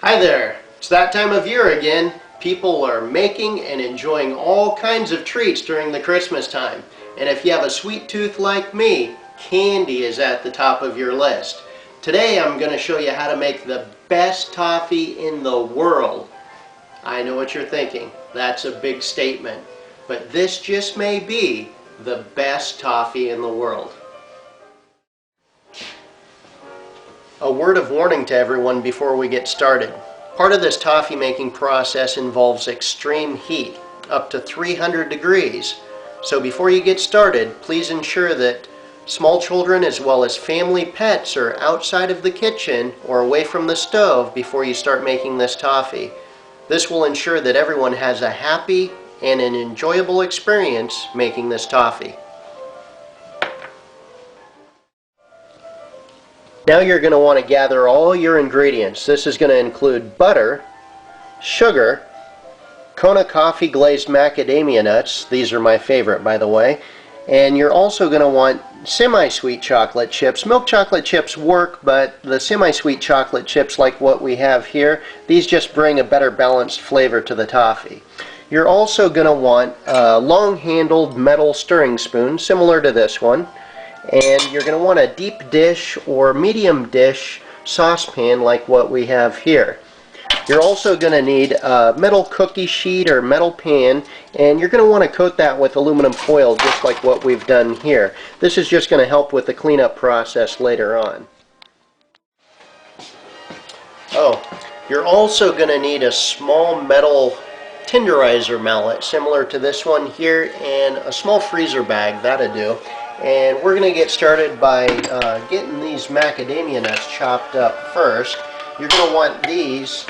Hi there! It's that time of year again. People are making and enjoying all kinds of treats during the Christmas time. And if you have a sweet tooth like me, candy is at the top of your list. Today I'm going to show you how to make the best toffee in the world. I know what you're thinking. That's a big statement. But this just may be the best toffee in the world. A word of warning to everyone before we get started. Part of this toffee making process involves extreme heat, up to 300 degrees. So before you get started, please ensure that small children as well as family pets are outside of the kitchen or away from the stove before you start making this toffee. This will ensure that everyone has a happy and an enjoyable experience making this toffee. Now you're going to want to gather all your ingredients. This is going to include butter, sugar, Kona Coffee glazed macadamia nuts. These are my favorite, by the way. And you're also going to want semi-sweet chocolate chips. Milk chocolate chips work, but the semi-sweet chocolate chips like what we have here, these just bring a better balanced flavor to the toffee. You're also going to want a long-handled metal stirring spoon, similar to this one. And you're going to want a deep dish or medium dish saucepan like what we have here. You're also going to need a metal cookie sheet or metal pan, and you're going to want to coat that with aluminum foil just like what we've done here. This is just going to help with the cleanup process later on. Oh, you're also going to need a small metal tenderizer mallet similar to this one here and a small freezer bag. That'll do. And we're going to get started by getting these macadamia nuts chopped up first. You're going to want these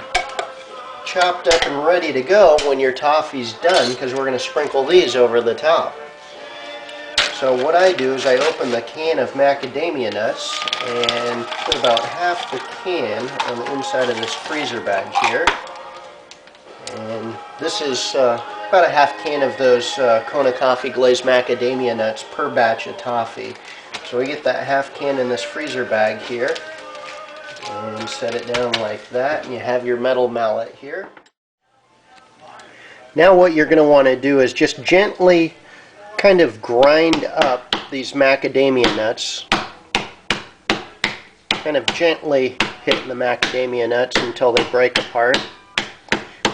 chopped up and ready to go when your toffee's done, because we're going to sprinkle these over the top. So what I do is I open the can of macadamia nuts and put about half the can on the inside of this freezer bag here. And this is about a half can of those Kona Coffee glazed macadamia nuts per batch of toffee. So we get that half can in this freezer bag here and set it down like that, and you have your metal mallet here. Now what you're going to want to do is just gently kind of grind up these macadamia nuts, kind of gently hitting the macadamia nuts until they break apart.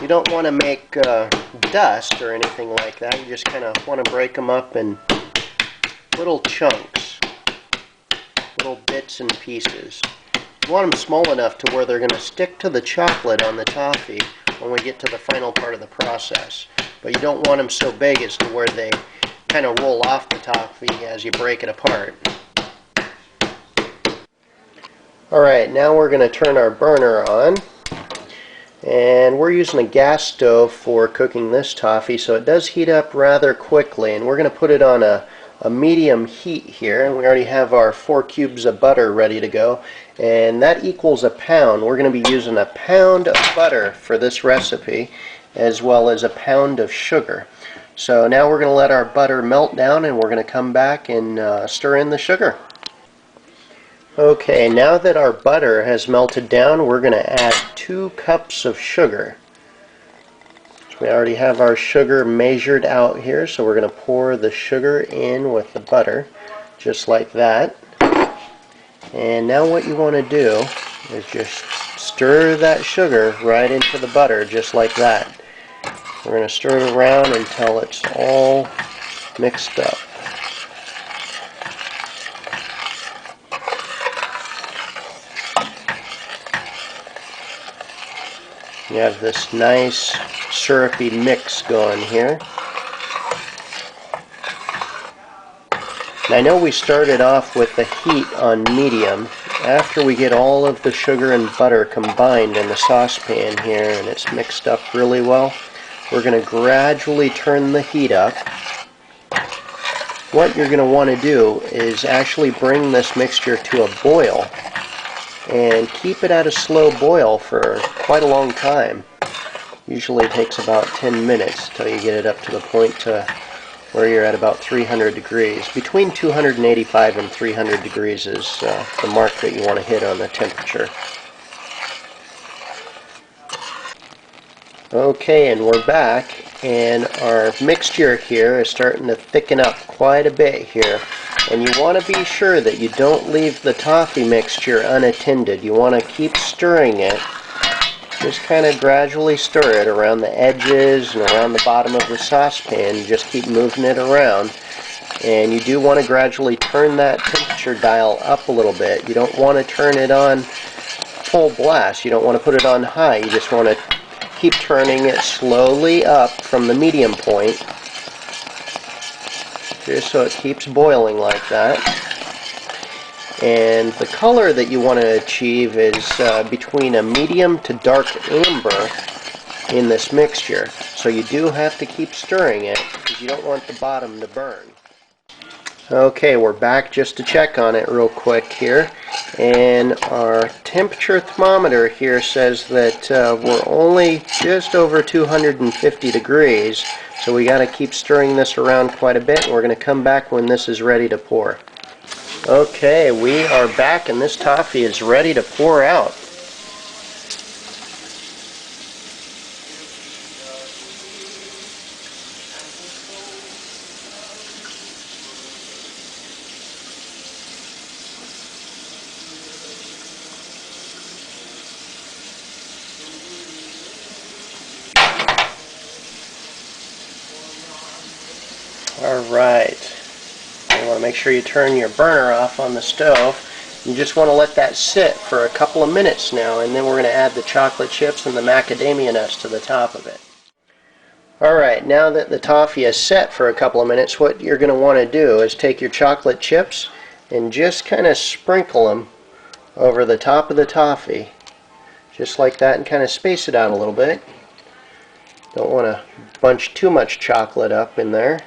You don't want to make dust or anything like that. You just kind of want to break them up in little chunks, little bits and pieces. You want them small enough to where they're going to stick to the chocolate on the toffee when we get to the final part of the process. But you don't want them so big as to where they kind of roll off the toffee as you break it apart. Alright, now we're going to turn our burner on. And we're using a gas stove for cooking this toffee, so it does heat up rather quickly. And we're going to put it on a medium heat here, and we already have our 4 cubes of butter ready to go, and that equals a pound. We're going to be using a pound of butter for this recipe, as well as a pound of sugar. So now we're going to let our butter melt down, and we're going to come back and stir in the sugar. Okay, now that our butter has melted down, we're going to add 2 cups of sugar. So we already have our sugar measured out here, so we're going to pour the sugar in with the butter, just like that. And now what you want to do is just stir that sugar right into the butter, just like that. We're going to stir it around until it's all mixed up. You have this nice syrupy mix going here. And I know we started off with the heat on medium. After we get all of the sugar and butter combined in the saucepan here and it's mixed up really well, we're going to gradually turn the heat up. What you're going to want to do is actually bring this mixture to a boil and keep it at a slow boil for quite a long time. Usually it takes about 10 minutes till you get it up to the point to where you're at about 300 degrees. Between 285 and 300 degrees is the mark that you want to hit on the temperature. Okay, and we're back, and our mixture here is starting to thicken up quite a bit here. And you want to be sure that you don't leave the toffee mixture unattended. You want to keep stirring it. Just kind of gradually stir it around the edges and around the bottom of the saucepan. Just keep moving it around. And you do want to gradually turn that temperature dial up a little bit. You don't want to turn it on full blast. You don't want to put it on high. You just want to keep turning it slowly up from the medium point, just so it keeps boiling like that. And the color that you want to achieve is between a medium to dark amber in this mixture. So you do have to keep stirring it because you don't want the bottom to burn. Okay, we're back just to check on it real quick here, and our temperature thermometer here says that we're only just over 250 degrees, so we got to keep stirring this around quite a bit, and we're going to come back when this is ready to pour. Okay, we are back, and this toffee is ready to pour out. Alright, you want to make sure you turn your burner off on the stove. You just want to let that sit for a couple of minutes now, and then we're going to add the chocolate chips and the macadamia nuts to the top of it. Alright, now that the toffee is set for a couple of minutes, what you're going to want to do is take your chocolate chips and just kind of sprinkle them over the top of the toffee, just like that, and kind of space it out a little bit. Don't want to bunch too much chocolate up in there.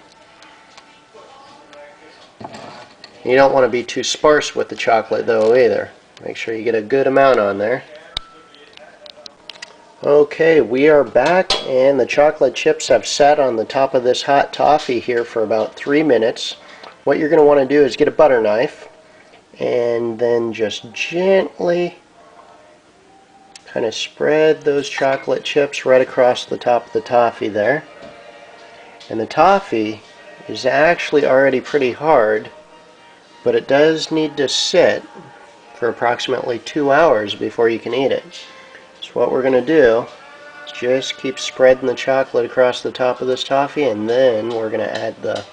You don't want to be too sparse with the chocolate though either. Make sure you get a good amount on there. Okay, we are back, and the chocolate chips have sat on the top of this hot toffee here for about 3 minutes. What you're going to want to do is get a butter knife and then just gently kind of spread those chocolate chips right across the top of the toffee there. And the toffee is actually already pretty hard, but it does need to sit for approximately 2 hours before you can eat it. So what we're going to do is just keep spreading the chocolate across the top of this toffee, and then we're going to add the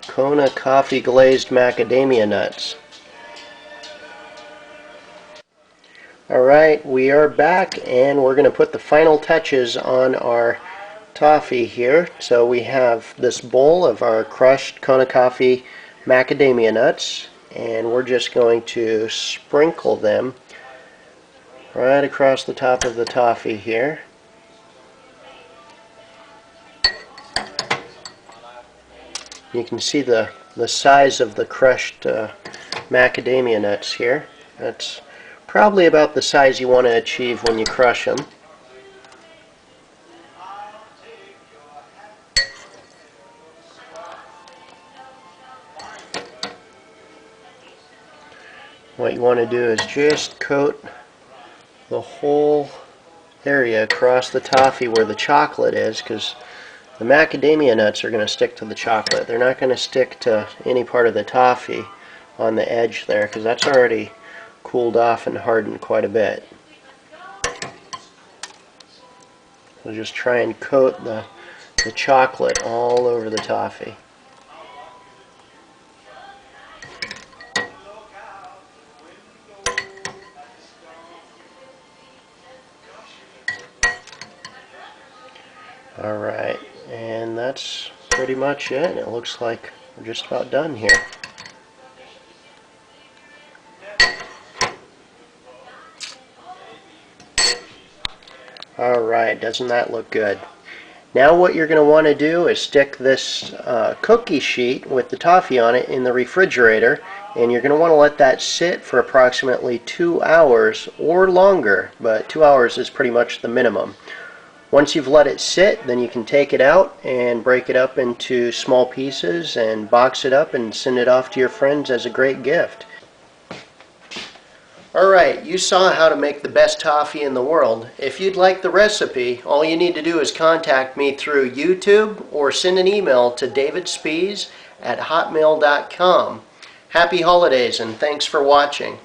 Kona Coffee glazed macadamia nuts. Alright, we are back, and we're going to put the final touches on our toffee here. So we have this bowl of our crushed Kona Coffee macadamia nuts, and we're just going to sprinkle them right across the top of the toffee here. You can see the size of the crushed macadamia nuts here. That's probably about the size you want to achieve when you crush them. What you want to do is just coat the whole area across the toffee where the chocolate is, because the macadamia nuts are going to stick to the chocolate. They're not going to stick to any part of the toffee on the edge there, because that's already cooled off and hardened quite a bit. So just try and coat the chocolate all over the toffee. Alright, and that's pretty much it. It looks like we're just about done here. Alright, doesn't that look good? Now what you're going to want to do is stick this cookie sheet with the toffee on it in the refrigerator, and you're going to want to let that sit for approximately 2 hours or longer, but 2 hours is pretty much the minimum. Once you've let it sit, then you can take it out and break it up into small pieces and box it up and send it off to your friends as a great gift. Alright, you saw how to make the best toffee in the world. If you'd like the recipe, all you need to do is contact me through YouTube or send an email to davidspies@hotmail.com. Happy holidays and thanks for watching.